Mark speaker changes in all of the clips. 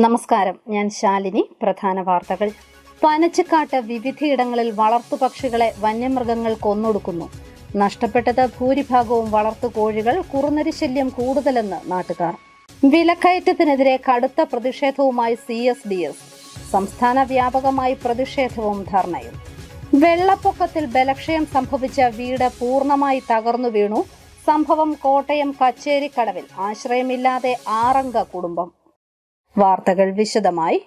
Speaker 1: നമസ്കാരം, ഞാൻ ശാലിനി. പ്രധാന വാർത്തകൾ. പനച്ചിക്കാട്ട് വിവിധയിടങ്ങളിൽ വളർത്തുപക്ഷികളെ വന്യമൃഗങ്ങൾ കൊന്നൊടുക്കുന്നു. നഷ്ടപ്പെട്ടത് ഭൂരിഭാഗവും വളർത്തുകോഴികൾ. കുറുനരി ശല്യം കൂടുതലെന്ന് നാട്ടുകാർ. വിലക്കയറ്റത്തിനെതിരെ കടുത്ത പ്രതിഷേധവുമായി CSDS. സംസ്ഥാന വ്യാപകമായി പ്രതിഷേധവും ധർണയും. വെള്ളപ്പൊക്കത്തിൽ ബലക്ഷയം സംഭവിച്ച വീട് പൂർണ്ണമായി തകർന്നു വീണു. സംഭവം കോട്ടയം കച്ചേരിക്കടവിൽ. ആശ്രയമില്ലാതെ 6 അംഗ കുടുംബം. വാർത്തകൾ വിശദമായി.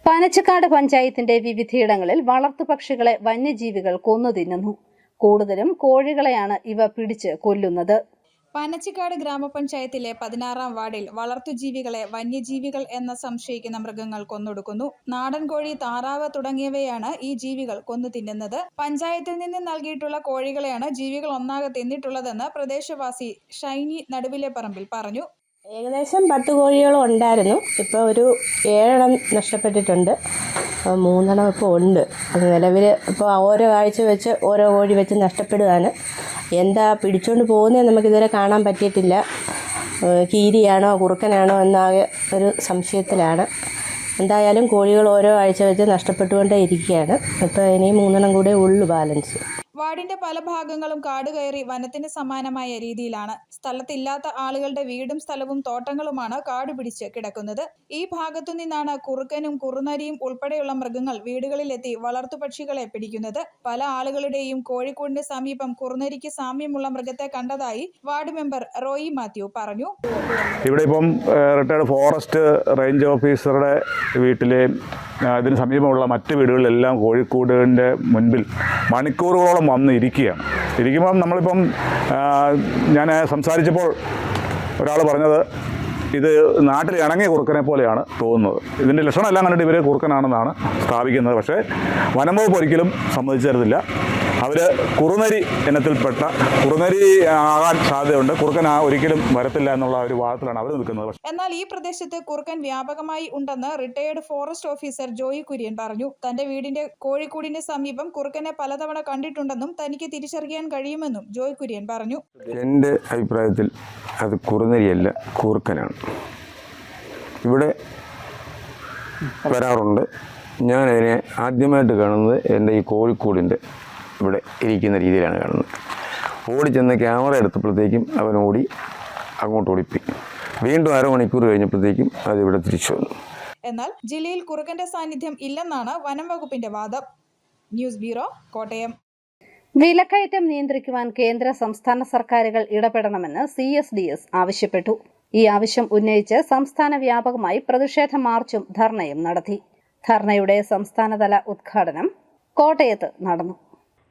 Speaker 1: പനച്ചിക്കാട് പഞ്ചായത്തിന്റെ വിവിധയിടങ്ങളിൽ വളർത്തുപക്ഷികളെ വന്യജീവികൾ കൊന്നു തിന്നുന്നു. കൂടുതലും കോഴികളെയാണ് ഇവ പിടിച്ച് കൊല്ലുന്നത്.
Speaker 2: പനച്ചിക്കാട് ഗ്രാമപഞ്ചായത്തിലെ 16-ാം വാർഡിൽ വളർത്തുജീവികളെ വന്യജീവികൾ എന്ന് സംശയിക്കുന്ന മൃഗങ്ങൾ കൊന്നൊടുക്കുന്നു. നാടൻ കോഴി, താറാവ് തുടങ്ങിയവയാണ് ഈ ജീവികൾ കൊന്നു തിന്നുന്നത്. പഞ്ചായത്തിൽ നിന്ന് നൽകിയിട്ടുള്ള കോഴികളെയാണ് ജീവികൾ ഒന്നാകെ തിന്നിട്ടുള്ളതെന്ന് പ്രദേശവാസി ഷൈനി നടുവിലെ പറമ്പിൽ പറഞ്ഞു.
Speaker 3: ഏകദേശം 10 കോഴികളും ഉണ്ടായിരുന്നു. ഇപ്പോൾ ഒരു 7 എണ്ണം നഷ്ടപ്പെട്ടിട്ടുണ്ട്. 3 എണ്ണം ഇപ്പോൾ ഉണ്ട്. നിലവിൽ ഇപ്പോൾ ഓരോ ആഴ്ച വെച്ച് ഓരോ കോഴി വെച്ച് നഷ്ടപ്പെടുകയാണ്. എന്താ പിടിച്ചുകൊണ്ട് പോകുന്നത് നമുക്കിതുവരെ കാണാൻ പറ്റിയിട്ടില്ല. കീരിയാണോ കുറുക്കനാണോ എന്നാകെ ഒരു സംശയത്തിലാണ്. എന്തായാലും കോഴികൾ ഓരോ ആഴ്ച വെച്ച് നഷ്ടപ്പെട്ടുകൊണ്ടേ ഇരിക്കുകയാണ്. ഇപ്പോൾ ഇനി 3 എണ്ണം കൂടെ ഉള്ളു ബാലൻസ്.
Speaker 2: വാർഡിന്റെ പല ഭാഗങ്ങളും കാട് കയറി വനത്തിന് സമാനമായ രീതിയിലാണ്. സ്ഥലത്തില്ലാത്ത ആളുകളുടെ വീടും സ്ഥലവും തോട്ടങ്ങളുമാണ് കാട് പിടിച്ച് കിടക്കുന്നത്. ഈ ഭാഗത്തു നിന്നാണ് കുറുക്കനും കുറുനരിയും ഉൾപ്പെടെയുള്ള മൃഗങ്ങൾ വീടുകളിലെത്തി വളർത്തുപക്ഷികളെ പിടിക്കുന്നത്. പല ആളുകളുടെയും കോഴിക്കൂടിന് സമീപം കുറുനരിക്ക് സാമ്യമുള്ള മൃഗത്തെ കണ്ടതായി വാർഡ് മെമ്പർ റോയി മാത്യു പറഞ്ഞു.
Speaker 4: ഇവിടെ ഇപ്പം റിട്ടയർഡ് ഫോറസ്റ്റ് റേഞ്ച് ഓഫീസറുടെ വീട്ടിലെ ഇതിന് സമീപമുള്ള മറ്റ് വീടുകളിലെല്ലാം കോഴിക്കൂടിൻ്റെ മുൻപിൽ മണിക്കൂറുകളോളം വന്ന് ഇരിക്കുമ്പം നമ്മളിപ്പം ഞാൻ സംസാരിച്ചപ്പോൾ ഒരാൾ പറഞ്ഞത് ഇത് നാട്ടിൽ ഇണങ്ങിയ കുറുക്കനെ പോലെയാണ് തോന്നുന്നത്. ഇതിൻ്റെ ലക്ഷണം എല്ലാം കണ്ടിട്ട് ഇവർ കുറുക്കനാണെന്നാണ് സ്ഥാപിക്കുന്നത്. പക്ഷേ വനം വകുപ്പ് ഒരിക്കലും സമ്മതിച്ചു. അവർ കുറുനരി ഇനത്തിൽപ്പെട്ട കുറുനരി ആകാൻ സാധ്യതയുണ്ട്. കുറുക്കൻ ഒരിക്കലും വരത്തില്ല എന്നുള്ള ഒരു വാദത്തിലാണ് അവർ നിൽക്കുന്നത്.
Speaker 2: എന്നാൽ ഈ പ്രദേശത്ത് കുറുക്കൻ വ്യാപകമായി ഉണ്ടെന്ന് retired forest officer Joy Kurian പറഞ്ഞു. തന്റെ വീടിന്റെ കോഴിക്കൂടിന് സമീപം കുറുക്കനെ പലതവണ കണ്ടിട്ടുണ്ടെന്നും തനിക്ക് തിരിച്ചറിയാൻ കഴിയുമെന്നും ജോയി കുര്യൻ പറഞ്ഞു.
Speaker 5: എൻ്റെ അഭിപ്രായത്തിൽ അത് കുറുനരിയല്ല, കുറുക്കനാണ്. ഇവിടെ വരാറുണ്ട്. ഞാനതിനെ ആദ്യമായിട്ട് കാണുന്നത് എൻ്റെ ഈ കോഴിക്കൂടിൻ്റെ ഇവിടെ ഇരിക്കുന്ന രീതിയിലാണ് കാണുന്നത്. ഓടിച്ചെന്ന് ക്യാമറ എടുത്തപ്പോഴത്തേക്കും അവൻ അങ്ങോട്ട് ഓടിപ്പോയി. വീണ്ടും 1/2 മണിക്കൂർ കഴിഞ്ഞപ്പോഴത്തേക്കും അതിവിടെ തിരിച്ചു വന്നു.
Speaker 2: എന്നാൽ ജില്ലയിൽ കുറുക്കന്റെ സാന്നിധ്യം ഇല്ലെന്നാണ് വനം വകുപ്പിന്റെ വാദം. News bureau, Kottayam.
Speaker 1: വിലക്കയറ്റം നിയന്ത്രിക്കുവാൻ കേന്ദ്ര സംസ്ഥാന സർക്കാരുകൾ ഇടപെടണമെന്ന് CSDS ആവശ്യപ്പെട്ടു. ഈ ആവശ്യം ഉന്നയിച്ച് സംസ്ഥാന വ്യാപകമായി പ്രതിഷേധ മാർച്ചും ധർണയും നടത്തി. ധർണയുടെ സംസ്ഥാനതല ഉദ്ഘാടനം കോട്ടയത്ത് നടന്നു.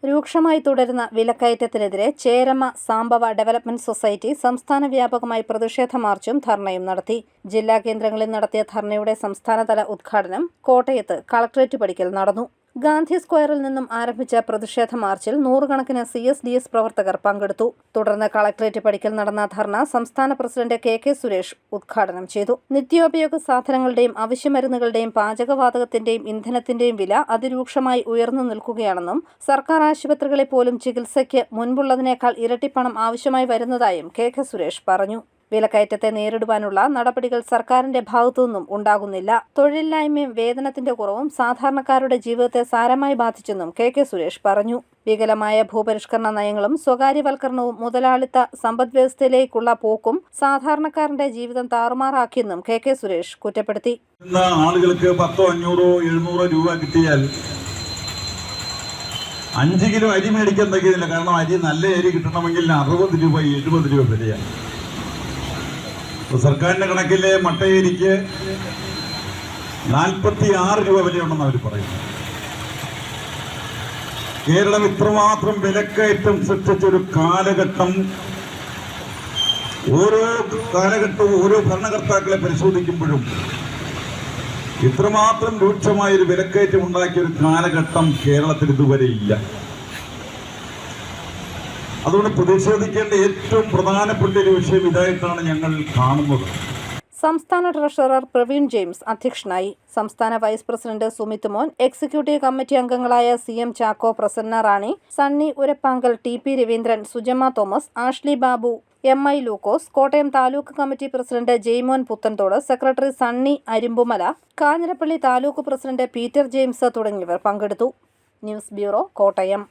Speaker 1: രൂക്ഷമായി തുടരുന്ന വിലക്കയറ്റത്തിനെതിരെ ചേരമ്മ സാംബവ ഡെവലപ്മെന്റ് സൊസൈറ്റി സംസ്ഥാന വ്യാപകമായി പ്രതിഷേധ മാർച്ചും ധർണയും നടത്തി. ജില്ലാ കേന്ദ്രങ്ങളിൽ നടത്തിയ ധർണയുടെ സംസ്ഥാനതല ഉദ്ഘാടനം കോട്ടയത്ത് കളക്ടറേറ്റ് പടിക്കൽ നടന്നു. ഗാന്ധി സ്ക്വയറിൽ നിന്നും ആരംഭിച്ച പ്രതിഷേധ മാർച്ചിൽ 100 കണക്കിന് CSDS പ്രവർത്തകർ പങ്കെടുത്തു. തുടർന്ന് കളക്ടറേറ്റ് പടിക്കൽ നടന്ന ധർണ സംസ്ഥാന പ്രസിഡന്റ് KK സുരേഷ് ഉദ്ഘാടനം ചെയ്തു. നിത്യോപയോഗ സാധനങ്ങളുടെയും അവശ്യമരുന്നുകളുടെയും പാചകവാതകത്തിന്റെയും ഇന്ധനത്തിന്റെയും വില അതിരൂക്ഷമായി ഉയർന്നു നിൽക്കുകയാണെന്നും സർക്കാർ ആശുപത്രികളെ പോലും ചികിത്സയ്ക്ക് മുൻപുള്ളതിനേക്കാൾ ഇരട്ടിപ്പണം ആവശ്യമായി വരുന്നതായും KK സുരേഷ് പറഞ്ഞു. വിലക്കയറ്റത്തെ നേരിടുവാനുള്ള നടപടികൾ സർക്കാരിന്റെ ഭാഗത്തുനിന്നും ഉണ്ടാകുന്നില്ല. തൊഴിലില്ലായ്മയും വേതനത്തിന്റെ കുറവും സാധാരണക്കാരുടെ ജീവിതത്തെ സാരമായി ബാധിച്ചെന്നും KK സുരേഷ് പറഞ്ഞു. വികലമായ ഭൂപരിഷ്കരണ നയങ്ങളും സ്വകാര്യവൽക്കരണവും മുതലാളിത്ത സമ്പദ്വ്യവസ്ഥയിലേക്കുള്ള പോക്കും സാധാരണക്കാരന്റെ ജീവിതം താറുമാറാക്കിയെന്നും KK സുരേഷ് കുറ്റപ്പെടുത്തി.
Speaker 6: ആളുകൾക്ക് 10, 500, 700 രൂപ കിട്ടിയാൽ 5 കിലോ അരി മേടിക്കാൻ തയ്ക്കുന്നില്ല. കാരണം അരി നല്ല അരി കിട്ടണമെങ്കിൽ 60 രൂപ 70 രൂപ വിലയാണ്. സർക്കാരിന്റെ കണക്കിലെ മട്ടയരിക്ക് 46 രൂപ വിലയുണ്ടെന്ന് അവർ പറയുന്നു. കേരളം ഇത്രമാത്രം വിലക്കയറ്റം സൃഷ്ടിച്ചൊരു കാലഘട്ടം, ഓരോ കാലഘട്ടവും ഓരോ ഭരണകർത്താക്കളെ പരിശോധിക്കുമ്പോഴും ഇത്രമാത്രം രൂക്ഷമായൊരു വിലക്കയറ്റം ഉണ്ടാക്കിയ ഒരു കാലഘട്ടം കേരളത്തിൽ ഇതുവരെ ഇല്ല. അതുകൊണ്ട് പ്രതിഷേധിക്കേണ്ട ഏറ്റവും പ്രധാനപ്പെട്ട ഒരു വിഷയം ഇതായിട്ടാണ് ഞങ്ങൾ കാണുന്നത്.
Speaker 1: സംസ്ഥാന ട്രഷറർ പ്രവീൺ ജെയിംസ് അധ്യക്ഷനായി. സംസ്ഥാന vice president Sumith Mon, executive committee അംഗങ്ങളായ CM Chacko, Prasanna Rani, Sunny Urappankal, TP Raveendran, Sujama Thomas, Ashley Babu, MI Lukose, Kottayam taluk committee president Jaimon Puthenthodu, secretary Sunny Arimbumala, Kanjirappally taluk president Peter James തുടങ്ങിയവർ പങ്കെടുത്തു. News bureau, Kottayam.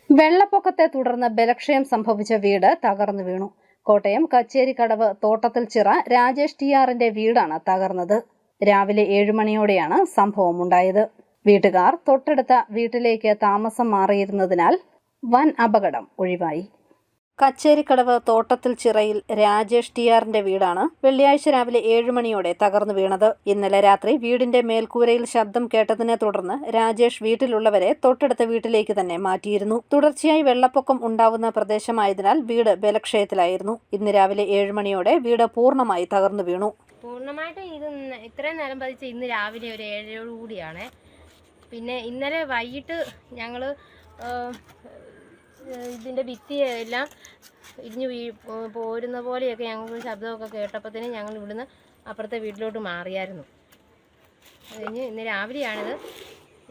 Speaker 1: വെള്ളപ്പൊക്കത്തെ തുടർന്ന് ബലക്ഷയം സംഭവിച്ച വീട് തകർന്നു വീണു. കോട്ടയം കച്ചേരിക്കടവ് തോട്ടത്തിൽ ചിറ രാജേഷ് TRന്റെ വീടാണ് തകർന്നത്. രാവിലെ 7 മണിയോടെയാണ് സംഭവമുണ്ടായത്. വീട്ടുകാർ തൊട്ടടുത്ത വീട്ടിലേക്ക് താമസം മാറിയിരുന്നതിനാൽ വൻ അപകടം ഒഴിവായി. കച്ചേരിക്കടവ് തോട്ടത്തിൽ ചിറയിൽ രാജേഷ് TRന്റെ വീടാണ് വെള്ളിയാഴ്ച രാവിലെ 7 മണിയോടെ തകർന്നു വീണത്. ഇന്നലെ രാത്രി വീടിന്റെ മേൽക്കൂരയിൽ ശബ്ദം കേട്ടതിനെ തുടർന്ന് രാജേഷ് വീട്ടിലുള്ളവരെ തൊട്ടടുത്ത വീട്ടിലേക്ക് തന്നെ മാറ്റിയിരുന്നു. തുടർച്ചയായി വെള്ളപ്പൊക്കം ഉണ്ടാവുന്ന പ്രദേശമായതിനാൽ വീട് ബലക്ഷയത്തിലായിരുന്നു. ഇന്ന് രാവിലെ 7 മണിയോടെ വീട് പൂർണ്ണമായി തകർന്നു വീണു.
Speaker 7: പൂർണ്ണമായിട്ടും ഇത് ഇത്രയും നേരം പതിച്ച് ഇന്ന് രാവിലെ ഒരു 7 കൂടിയാണ്. പിന്നെ ഇന്നലെ വൈകിട്ട് ഞങ്ങൾ ഇതിൻ്റെ ഭിത്തിയെല്ലാം ഇടിഞ്ഞു പോരുന്ന പോലെയൊക്കെ ഞങ്ങൾക്ക് ശബ്ദമൊക്കെ കേട്ടപ്പോഴത്തേനും ഞങ്ങൾ ഇവിടുന്ന് അപ്പുറത്തെ വീട്ടിലോട്ട് മാറിയായിരുന്നു. അത് കഴിഞ്ഞ് ഇന്ന് രാവിലെയാണിത്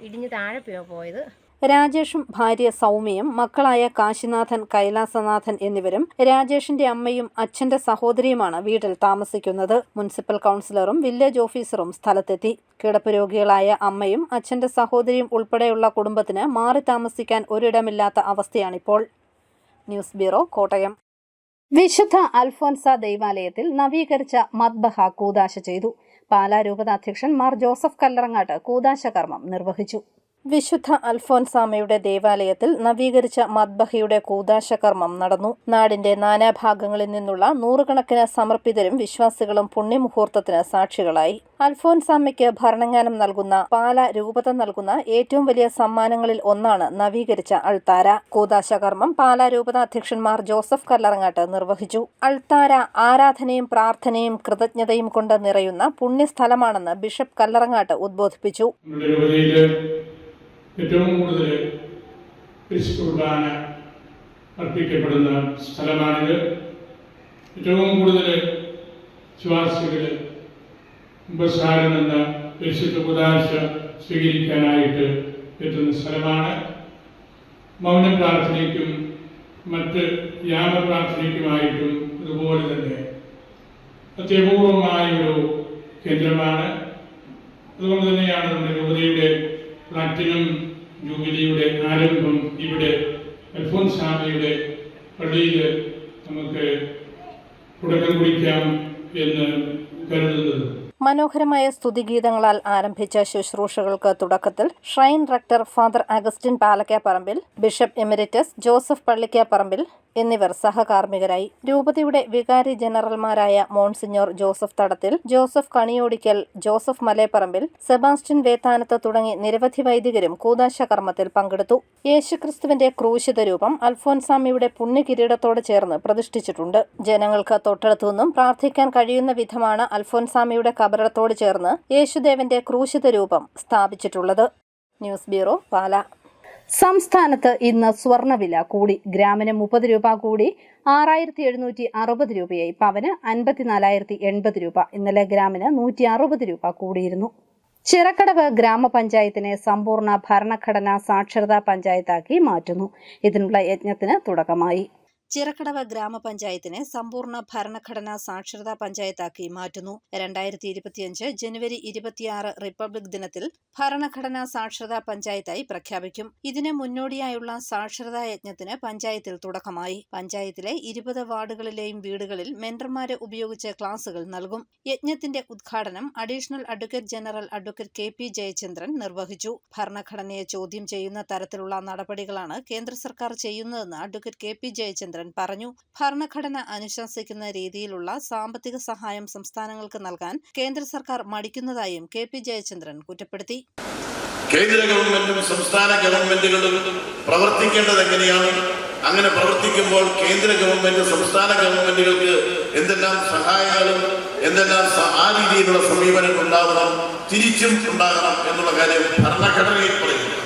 Speaker 7: ഇടിഞ്ഞ് താഴെ പോയത്.
Speaker 1: രാജേഷും ഭാര്യ സൗമ്യയും മക്കളായ കാശിനാഥൻ, കൈലാസനാഥൻ എന്നിവരും രാജേഷിന്റെ അമ്മയും അച്ഛന്റെ സഹോദരിയുമാണ് വീട്ടിൽ താമസിക്കുന്നത്. മുനിസിപ്പൽ കൗൺസിലറും വില്ലേജ് ഓഫീസറും സ്ഥലത്തെത്തി. കിടപ്പ് രോഗികളായ അമ്മയും അച്ഛന്റെ സഹോദരിയും ഉൾപ്പെടെയുള്ള കുടുംബത്തിന് മാറി താമസിക്കാൻ ഒരിടമില്ലാത്ത അവസ്ഥയാണിപ്പോൾ. News bureau, Kottayam. വിശുദ്ധ അൽഫോൻസ ദൈവാലയത്തിൽ നവീകരിച്ച മദ്ബഹ കൂദാശ ചെയ്തു. പാലാ രൂപതാധ്യക്ഷൻ മാർ ജോസഫ് കല്ലറങ്ങാട്ട് കൂദാശ കർമ്മം നിർവഹിച്ചു. വിശുദ്ധ അൽഫോൻസാമയുടെ ദേവാലയത്തിൽ നവീകരിച്ച മദ്ബഹയുടെ കൂദാശ കർമ്മം നടന്നു. നാടിന്റെ നാനാഭാഗങ്ങളിൽ നിന്നുള്ള നൂറുകണക്കിന് സമർപ്പിതരും വിശ്വാസികളും പുണ്യമുഹൂർത്തത്തിന് സാക്ഷികളായി. അൽഫോൻസാമയ്ക്ക് ഭരണങ്ങാനം നൽകുന്ന പാല രൂപത നൽകുന്ന ഏറ്റവും വലിയ സമ്മാനങ്ങളിൽ ഒന്നാണ് നവീകരിച്ച അൾത്താര. കൂദാശ കർമ്മം പാല രൂപത അധ്യക്ഷൻ മാർ ജോസഫ് കല്ലറങ്ങാട്ട് നിർവഹിച്ചു. അൾത്താര ആരാധനയും പ്രാർത്ഥനയും കൃതജ്ഞതയും കൊണ്ട് നിറയുന്ന പുണ്യസ്ഥലമാണെന്ന് ബിഷപ്പ് കല്ലറങ്ങാട്ട് ഉദ്ബോധിപ്പിച്ചു.
Speaker 8: ഏറ്റവും കൂടുതൽ വിശുദ്ധ കുർബാന അർപ്പിക്കപ്പെടുന്ന സ്ഥലമാണിത്. ഏറ്റവും കൂടുതൽ വിശ്വാസികൾ ഉപസാരം എന്ന വിശുദ്ധ കൂദാശ സ്വീകരിക്കാനായിട്ട് എത്തുന്ന സ്ഥലമാണ്. മൗന പ്രാർത്ഥനയ്ക്കും മറ്റ് യാമപ്രാർത്ഥനയ്ക്കുമായിട്ടും അതുപോലെ തന്നെ അത്യപൂർവമായൊരു കേന്ദ്രമാണ്. അതുകൊണ്ട് തന്നെയാണ് നമ്മുടെ രൂപതയുടെ പ്ലാറ്റിനം ജൂബിലിയുടെ ആരംഭം ഇവിടെ അൽഫോൻസാമയുടെ പള്ളിയിൽ നമുക്ക് തുടക്കം കുറിക്കാം എന്ന് കരുതുന്നത്.
Speaker 1: മനോഹരമായ സ്തുതിഗീതങ്ങളാൽ ആരംഭിച്ച ശുശ്രൂഷകൾക്ക് തുടക്കത്തിൽ shrine rector father Augustine Palakkaparambil, bishop emeritus Joseph Pallikkaparambil എന്നിവർ സഹകാർമ്മികരായി. രൂപതയുടെ വികാരി ജനറൽമാരായ monsignor Joseph Thadathil, Joseph Kaniyodickal, Joseph Maleparambil, Sebastian Vethanath തുടങ്ങി നിരവധി വൈദികരും കൂദാശ കർമ്മത്തിൽ പങ്കെടുത്തു. യേശുക്രിസ്തുവിന്റെ ക്രൂശിത രൂപം അൽഫോൻസാമയുടെ പുണ്യകിരീടത്തോട് ചേർന്ന് പ്രതിഷ്ഠിച്ചിട്ടുണ്ട്. ജനങ്ങൾക്ക് തൊട്ടടുത്തുനിന്നും പ്രാർത്ഥിക്കാൻ കഴിയുന്ന വിധമാണ് അൽഫോൻസാമയുടെ കബറിടത്തോട് ചേർന്ന് യേശുദേവന്റെ ക്രൂശിത രൂപം സ്ഥാപിച്ചിട്ടുള്ളത്. News bureau, Pala. സംസ്ഥാനത്ത് ഇന്ന് സ്വർണ്ണവില കൂടി. ഗ്രാമിന് 30 രൂപ കൂടി 6760 രൂപയായി. പവന് 54,080 രൂപ. ഇന്നലെ ഗ്രാമിന് 160 രൂപ കൂടിയിരുന്നു. ചിറക്കടവ് ഗ്രാമപഞ്ചായത്തിനെ സമ്പൂർണ്ണ ഭരണഘടനാ സാക്ഷരതാ പഞ്ചായത്താക്കി മാറ്റുന്നു. ഇതിനുള്ള യജ്ഞത്തിന് തുടക്കമായി. ചിറക്കടവ് ഗ്രാമപഞ്ചായത്തിനെ സമ്പൂർണ്ണ ഭരണഘടനാ സാക്ഷരതാ പഞ്ചായത്താക്കി മാറ്റുന്നു. 2025 ജനുവരി 26 റിപ്പബ്ലിക് ദിനത്തിൽ ഭരണഘടനാ സാക്ഷരതാ പഞ്ചായത്തായി പ്രഖ്യാപിക്കും. ഇതിന് മുന്നോടിയായുള്ള സാക്ഷരതാ യജ്ഞത്തിന് പഞ്ചായത്തിൽ തുടക്കമായി. പഞ്ചായത്തിലെ 20 വാർഡുകളിലെയും വീടുകളിൽ മെന്റർമാരെ ഉപയോഗിച്ച് ക്ലാസുകൾ നൽകും. യജ്ഞത്തിന്റെ ഉദ്ഘാടനം additional advocate general advocate KP Jayachandran നിർവഹിച്ചു. ഭരണഘടനയെ ചോദ്യം ചെയ്യുന്ന തരത്തിലുള്ള നടപടികളാണ് കേന്ദ്ര സർക്കാർ ചെയ്യുന്നതെന്ന് അഡ്വക്കേറ്റ് KP ജയചന്ദ്രൻ പറഞ്ഞു. ഭരണഘടന അനുശാസിക്കുന്ന രീതിയിലുള്ള സാമ്പത്തിക സഹായം സംസ്ഥാനങ്ങൾക്ക് നൽകാൻ കേന്ദ്ര സർക്കാർ മടിക്കുന്നതായും KP ജയചന്ദ്രൻ കുറ്റപ്പെടുത്തി.
Speaker 9: കേന്ദ്ര ഗവൺമെന്റും സംസ്ഥാന ഗവൺമെന്റുകളും പ്രവർത്തിക്കേണ്ടത് എങ്ങനെയാണ്? അങ്ങനെ പ്രവർത്തിക്കുമ്പോൾ കേന്ദ്ര ഗവൺമെന്റ് സംസ്ഥാന ഗവൺമെന്റുകൾക്ക് എന്തെല്ലാം സഹായങ്ങളും എന്തെല്ലാം ആ രീതിയിലുള്ള സമീപനം ഉണ്ടാവണം, തിരിച്ചും ഉണ്ടാകണം എന്നുള്ള കാര്യം ഭരണഘടനയിൽ പറയുന്നു.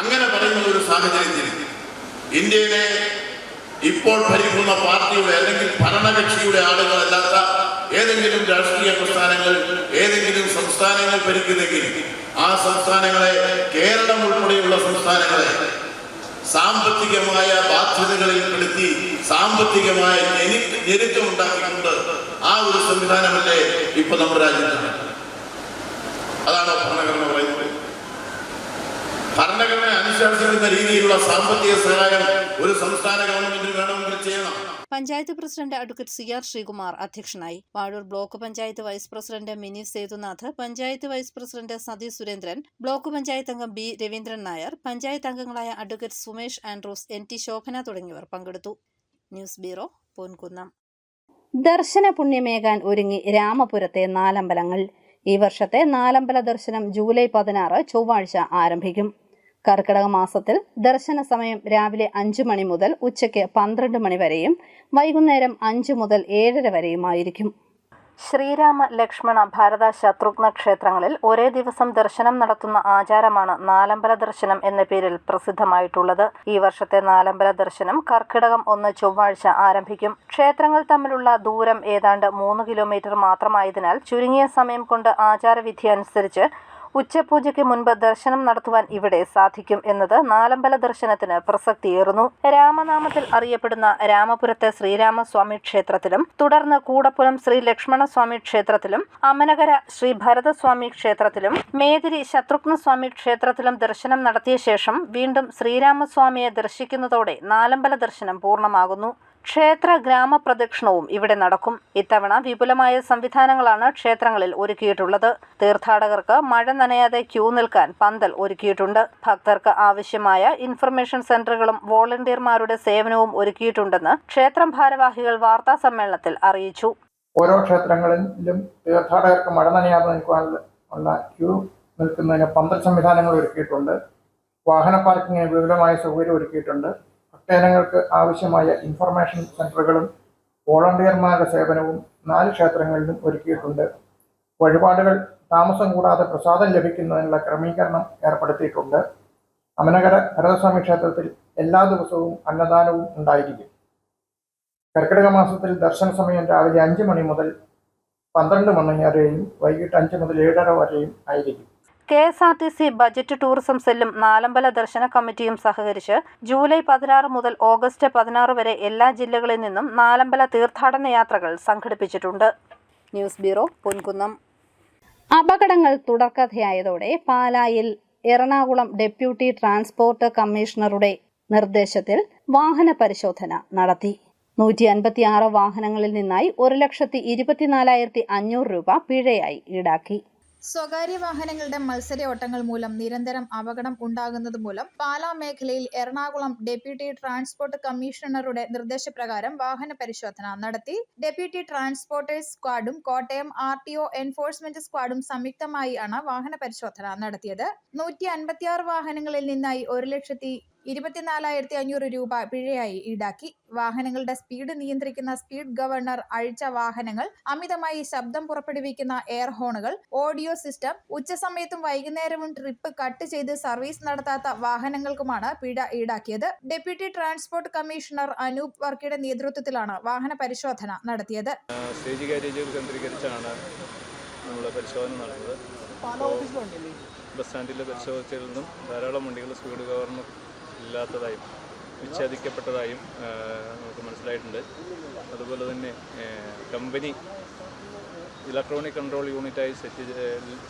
Speaker 9: അങ്ങനെ പറയുന്ന ഒരു സാഹചര്യത്തിൽ ഇന്ത്യയിലെ ഇപ്പോൾ ഭരിക്കുന്ന പാർട്ടിയുടെ അല്ലെങ്കിൽ ഭരണകക്ഷിയുടെ ആളുകളല്ലാത്ത ഏതെങ്കിലും രാഷ്ട്രീയ പ്രസ്ഥാനങ്ങൾ ഏതെങ്കിലും സംസ്ഥാനങ്ങൾ ഭരിക്കുന്നെങ്കിൽ ആ സംസ്ഥാനങ്ങളെ, കേരളം ഉൾപ്പെടെയുള്ള സംസ്ഥാനങ്ങളെ സാമ്പത്തികമായ ബാധ്യതകളിൽപ്പെടുത്തി സാമ്പത്തികമായ ഞെരുക്കമുണ്ടാക്കിക്കൊണ്ട് ആ ഒരു സംവിധാനമല്ലേ ഇപ്പൊ നമ്മുടെ രാജ്യത്ത്. അതാണ് ഭരണഘടന പറയുന്നത്. ഭരണഘടന അനുശാസിക്കുന്ന രീതിയിലുള്ള സാമ്പത്തിക സഹായം ഒരു സംസ്ഥാന ഗവൺമെന്റിന് വേണമെങ്കിൽ ചെയ്യണം.
Speaker 1: Panchayat president advocate CR Sreekumar അധ്യക്ഷനായി. Vazhoor block panchayat vice president Mini Sethunath, panchayat vice president Sathi Surendran, block panchayat അംഗം B രവീന്ദ്രൻ നായർ, പഞ്ചായത്ത് അംഗങ്ങളായ advocate Sumesh Andrews, NT Shobhana തുടങ്ങിയവർ പങ്കെടുത്തു. News bureau, Ponkunnam. ദർശന പുണ്യമേകാൻ ഒരുങ്ങി രാമപുരത്തെ നാലമ്പലങ്ങൾ. ഈ വർഷത്തെ നാലമ്പല ദർശനം ജൂലൈ 16 ചൊവ്വാഴ്ച ആരംഭിക്കും. കർക്കിടക മാസത്തിൽ ദർശന സമയം രാവിലെ 5 മണി മുതൽ ഉച്ചയ്ക്ക് 12 മണി വരെയും വൈകുന്നേരം 5 മുതൽ 7:30 വരെയുമായിരിക്കും. ശ്രീരാമ, ലക്ഷ്മണ, ഭരത, ശത്രുഘ്ന ക്ഷേത്രങ്ങളിൽ ഒരേ ദിവസം ദർശനം നടത്തുന്ന ആചാരമാണ് നാലമ്പല ദർശനം എന്ന പേരിൽ പ്രസിദ്ധമായിട്ടുള്ളത്. ഈ വർഷത്തെ നാലമ്പല ദർശനം കർക്കിടകം 1 ചൊവ്വാഴ്ച ആരംഭിക്കും. ക്ഷേത്രങ്ങൾ തമ്മിലുള്ള ദൂരം ഏതാണ്ട് 3 കിലോമീറ്റർ മാത്രമായതിനാൽ ചുരുങ്ങിയ സമയം കൊണ്ട് ആചാരവിധി അനുസരിച്ച് ഉച്ചപൂജയ്ക്ക് മുൻപ് ദർശനം നടത്തുവാൻ ഇവിടെ സാധിക്കും എന്നത് നാലമ്പല ദർശനത്തിന് പ്രസക്തിയേറുന്നു. രാമനാമത്തിൽ അറിയപ്പെടുന്ന രാമപുരത്തെ ശ്രീരാമസ്വാമി ക്ഷേത്രത്തിലും തുടർന്ന് കൂടപ്പുലം ശ്രീ ലക്ഷ്മണസ്വാമി ക്ഷേത്രത്തിലും അമനകര ശ്രീ ഭരതസ്വാമി ക്ഷേത്രത്തിലും മേതിരി ശത്രുഘ്നസ്വാമി ക്ഷേത്രത്തിലും ദർശനം നടത്തിയ ശേഷം വീണ്ടും ശ്രീരാമസ്വാമിയെ ദർശിക്കുന്നതോടെ നാലമ്പല ദർശനം പൂർണ്ണമാകുന്നു. ക്ഷേത്ര ഗ്രാമപ്രദക്ഷിണവും ഇവിടെ നടക്കും. ഇത്തവണ വിപുലമായ സംവിധാനങ്ങളാണ് ക്ഷേത്രങ്ങളിൽ ഒരുക്കിയിട്ടുള്ളത്. തീർത്ഥാടകർക്ക് മഴ നനയാതെ ക്യൂ നിൽക്കാൻ പന്തൽ ഒരുക്കിയിട്ടുണ്ട്. ഭക്തർക്ക് ആവശ്യമായ ഇൻഫർമേഷൻ സെന്ററുകളും വോളണ്ടിയർമാരുടെ സേവനവും ഒരുക്കിയിട്ടുണ്ടെന്ന് ക്ഷേത്രം ഭാരവാഹികൾ വാർത്താ സമ്മേളനത്തിൽ അറിയിച്ചു.
Speaker 10: ഓരോ ക്ഷേത്രങ്ങളിലും തീർത്ഥാടകർക്ക് മഴ നനയാതെ നിൽക്കാനുള്ള ക്യൂ നിൽക്കുന്നതിന് പന്തൽ സംവിധാനങ്ങൾ ഒരുക്കിയിട്ടുണ്ട്. വാഹന പാർക്കിങ്ങിന് വിപുലമായ സൗകര്യം ഒരുക്കിയിട്ടുണ്ട്. ഭക്തജനങ്ങൾക്ക് ആവശ്യമായ ഇൻഫർമേഷൻ സെന്ററുകളും വോളണ്ടിയർമാരുടെ സേവനവും 4 ക്ഷേത്രങ്ങളിലും ഒരുക്കിയിട്ടുണ്ട്. വഴിപാടുകൾ താമസം കൂടാതെ പ്രസാദം ലഭിക്കുന്നതിനുള്ള ക്രമീകരണം ഏർപ്പെടുത്തിയിട്ടുണ്ട്. അമനകര ഭരതസ്വാമി ക്ഷേത്രത്തിൽ എല്ലാ ദിവസവും അന്നദാനവും ഉണ്ടായിരിക്കും. കർക്കിടക മാസത്തിൽ ദർശന സമയം രാവിലെ 5 മണി മുതൽ 12 മണി വരെയും വൈകിട്ട് 5 മുതൽ 7:30 വരെയും ആയിരിക്കും.
Speaker 1: KSRTC ബജറ്റ് ടൂറിസം സെല്ലും നാലമ്പല ദർശന കമ്മിറ്റിയും സഹകരിച്ച് ജൂലൈ 16 മുതൽ ഓഗസ്റ്റ് 16 വരെ എല്ലാ ജില്ലകളിൽ നിന്നും നാലമ്പല തീർത്ഥാടന യാത്രകൾ സംഘടിപ്പിച്ചിട്ടുണ്ട്. News bureau, Ponkunnam. അപകടങ്ങൾ തുടർക്കഥയായതോടെ പാലായിൽ എറണാകുളം ഡെപ്യൂട്ടി ട്രാൻസ്പോർട്ട് കമ്മീഷണറുടെ നിർദ്ദേശത്തിൽ വാഹന പരിശോധന നടത്തി. 156 വാഹനങ്ങളിൽ നിന്നായി 1,24,500 രൂപ പിഴയായി ഈടാക്കി.
Speaker 2: സ്വകാര്യ വാഹനങ്ങളുടെ മത്സര ഓട്ടങ്ങൾ മൂലം നിരന്തരം അപകടം ഉണ്ടാകുന്നത് മൂലം പാലാ മേഖലയിൽ എറണാകുളം ഡെപ്യൂട്ടി ട്രാൻസ്പോർട്ട് കമ്മീഷണറുടെ നിർദ്ദേശപ്രകാരം വാഹന പരിശോധന നടത്തി. ഡെപ്യൂട്ടി ട്രാൻസ്പോർട്ടേഴ്സ് സ്ക്വാഡും കോട്ടയം RTO എൻഫോഴ്സ്മെന്റ് സ്ക്വാഡും സംയുക്തമായി ആണ് വാഹന പരിശോധന നടത്തിയത്. 156 വാഹനങ്ങളിൽ നിന്നായി 1,24,500 രൂപ പിഴയായി ഈടാക്കി. വാഹനങ്ങളുടെ സ്പീഡ് നിയന്ത്രിക്കുന്ന സ്പീഡ് ഗവർണർ അഴിച്ച വാഹനങ്ങൾ, അമിതമായി ശബ്ദം പുറപ്പെടുവിക്കുന്ന എയർ ഹോണുകൾ, ഓഡിയോ സിസ്റ്റം, ഉച്ചസമയത്തും വൈകുന്നേരവും ട്രിപ്പ് കട്ട് ചെയ്ത് സർവീസ് നടത്താത്ത വാഹനങ്ങൾക്കുമാണ് പിഴ ഈടാക്കിയത്. ഡെപ്യൂട്ടി ട്രാൻസ്പോർട്ട് കമ്മീഷണർ അനൂപ് വർക്കിയുടെ നേതൃത്വത്തിലാണ് വാഹന പരിശോധന നടത്തിയത്.
Speaker 11: സ്റ്റേജ് കാരേജുകൾ കേന്ദ്രീകരിച്ചാണ് നമ്മൾ പരിശോധന നടന്നത്. ബസ് സ്റ്റാൻഡിലെ പരിശോധിച്ചതിൽ നിന്നും ധാരാളം വണ്ടികൾ സ്പീഡ് ഗവർണർ ഇല്ലാത്തതായും വിച്ഛേദിക്കപ്പെട്ടതായും നമുക്ക് മനസ്സിലായിട്ടുണ്ട്. അതുപോലെ തന്നെ കമ്പനി ഇലക്ട്രോണിക് കൺട്രോൾ യൂണിറ്റായി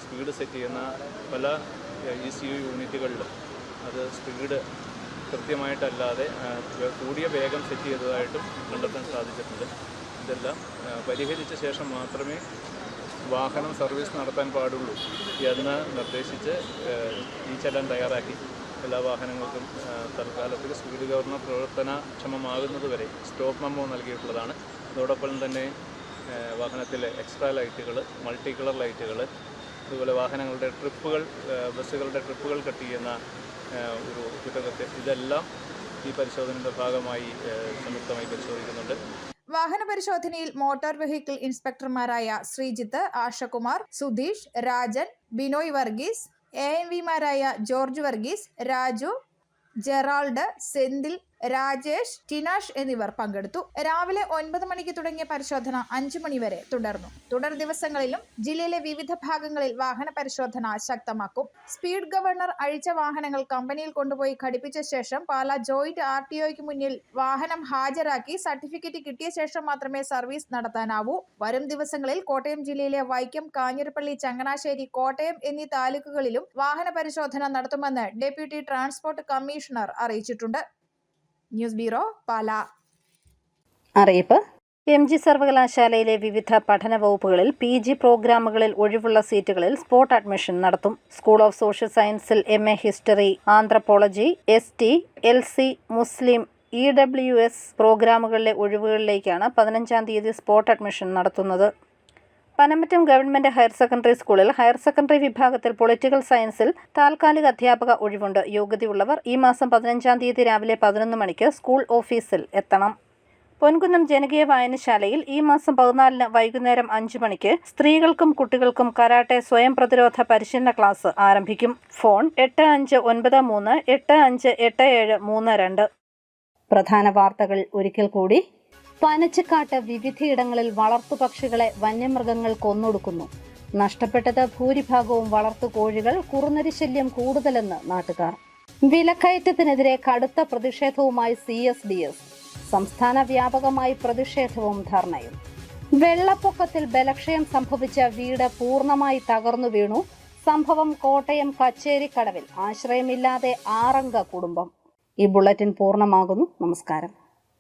Speaker 11: സ്പീഡ് സെറ്റ് ചെയ്യുന്ന പല ECU യൂണിറ്റുകളിലും അത് സ്പീഡ് കൃത്യമായിട്ടല്ലാതെ കൂടിയ വേഗം സെറ്റ് ചെയ്തതായിട്ടും കണ്ടെത്താൻ സാധിച്ചിട്ടുണ്ട്. ഇതെല്ലാം പരിഹരിച്ച ശേഷം മാത്രമേ വാഹനം സർവീസ് നടത്താൻ പാടുള്ളൂ എന്ന് നിർദ്ദേശിച്ച് ഈ ചലൻ തയ്യാറാക്കി എല്ലാ വാഹനങ്ങൾക്കും തൽക്കാലത്തിൽ സ്പീഡ് ഗവർണർ പ്രവർത്തനക്ഷമമാകുന്നതുവരെ സ്റ്റോപ്പ് മെമ്മോ നൽകിയിട്ടുള്ളതാണ്. അതോടൊപ്പം തന്നെ വാഹനത്തിലെ എക്സ്ട്രാ ലൈറ്റുകൾ, മൾട്ടി കളർ ലൈറ്റുകൾ, അതുപോലെ വാഹനങ്ങളുടെ ട്രിപ്പുകൾ, ബസ്സുകളുടെ ട്രിപ്പുകൾ കട്ട് ചെയ്യുന്ന ഒരു കുറ്റകൃത്യം, ഇതെല്ലാം ഈ പരിശോധനയുടെ ഭാഗമായി സംയുക്തമായി പരിശോധിക്കുന്നുണ്ട്.
Speaker 2: വാഹന പരിശോധനയിൽ മോട്ടോർ വെഹിക്കിൾ ഇൻസ്പെക്ടർമാരായ ശ്രീജിത്ത്, ആശകുമാർ, സുധീഷ്, രാജൻ, ബിനോയ് വർഗീസ്, ANVമാരായ ജോർജ് വർഗീസ്, രാജു, ജെറാൾഡ്, സെന്തിൽ, രാജേഷ്, ടിനാഷ് എന്നിവർ പങ്കെടുത്തു. രാവിലെ 9 മണിക്ക് തുടങ്ങിയ പരിശോധന 5 മണി വരെ തുടർന്നു. തുടർ ദിവസങ്ങളിലും ജില്ലയിലെ വിവിധ ഭാഗങ്ങളിൽ വാഹന പരിശോധന ശക്തമാക്കും. സ്പീഡ് ഗവർണർ അഴിച്ച വാഹനങ്ങൾ കമ്പനിയിൽ കൊണ്ടുപോയി ഘടിപ്പിച്ച ശേഷം പാലാ ജോയിന്റ് RTOയ്ക്ക് മുന്നിൽ വാഹനം ഹാജരാക്കി സർട്ടിഫിക്കറ്റ് കിട്ടിയ ശേഷം മാത്രമേ സർവീസ് നടത്താനാവൂ. വരും ദിവസങ്ങളിൽ കോട്ടയം ജില്ലയിലെ വൈക്കം, കാഞ്ഞിരപ്പള്ളി, ചങ്ങനാശ്ശേരി, കോട്ടയം എന്നീ താലൂക്കുകളിലും വാഹന പരിശോധന നടത്തുമെന്ന് ഡെപ്യൂട്ടി ട്രാൻസ്പോർട്ട് കമ്മീഷണർ അറിയിച്ചിട്ടുണ്ട്. News bureau, Pala.
Speaker 1: അറിയിപ്പ്: MG സർവകലാശാലയിലെ വിവിധ പഠന വകുപ്പുകളിൽ PG പ്രോഗ്രാമുകളിൽ ഒഴിവുള്ള സീറ്റുകളിൽ സ്പോട്ട് അഡ്മിഷൻ നടത്തും. സ്കൂൾ ഓഫ് സോഷ്യൽ സയൻസിൽ MA history, anthropology, ST, LC, മുസ്ലിം, EWS പ്രോഗ്രാമുകളിലെ ഒഴിവുകളിലേക്കാണ് 15-ാം തീയതി സ്പോട്ട് അഡ്മിഷൻ നടത്തുന്നത്. പനമറ്റം ഗവൺമെന്റ് ഹയർ സെക്കൻഡറി സ്കൂളിൽ ഹയർ സെക്കൻഡറി വിഭാഗത്തിൽ പൊളിറ്റിക്കൽ സയൻസിൽ താൽക്കാലിക അധ്യാപക ഒഴിവുണ്ട്. യോഗ്യതയുള്ളവർ ഈ മാസം 15-ാം തീയതി രാവിലെ 11 മണിക്ക് സ്കൂൾ ഓഫീസിൽ എത്തണം. പൊൻകുന്നം ജനകീയ വായനശാലയിൽ ഈ മാസം 14-ന് വൈകുന്നേരം 5 മണിക്ക് സ്ത്രീകൾക്കും കുട്ടികൾക്കും കരാട്ടെ സ്വയം പ്രതിരോധ പരിശീലന ക്ലാസ് ആരംഭിക്കും. ഫോൺ 8593858732. പ്രധാന വാർത്തകൾ ഒരിക്കൽ കൂടി. പനച്ചിക്കാട്ട് വിവിധയിടങ്ങളിൽ വളർത്തുപക്ഷികളെ വന്യമൃഗങ്ങൾ കൊന്നൊടുക്കുന്നു. നഷ്ടപ്പെട്ടത് ഭൂരിഭാഗവും വളർത്തുകോഴികൾ. കുറുനരി ശല്യം കൂടുതലെന്ന് നാട്ടുകാർ. വിലക്കയറ്റത്തിനെതിരെ കടുത്ത പ്രതിഷേധവുമായി CSDS. സംസ്ഥാന വ്യാപകമായി പ്രതിഷേധവും ധർണയും. വെള്ളപ്പൊക്കത്തിൽ ബലക്ഷയം സംഭവിച്ച വീട് പൂർണ്ണമായി തകർന്നു വീണു. സംഭവം കോട്ടയം കച്ചേരിക്കടവിൽ. ആശ്രയമില്ലാതെ 6 അംഗ കുടുംബം. ഈ ബുള്ളറ്റിൻ പൂർണ്ണമാകുന്നു. നമസ്കാരം.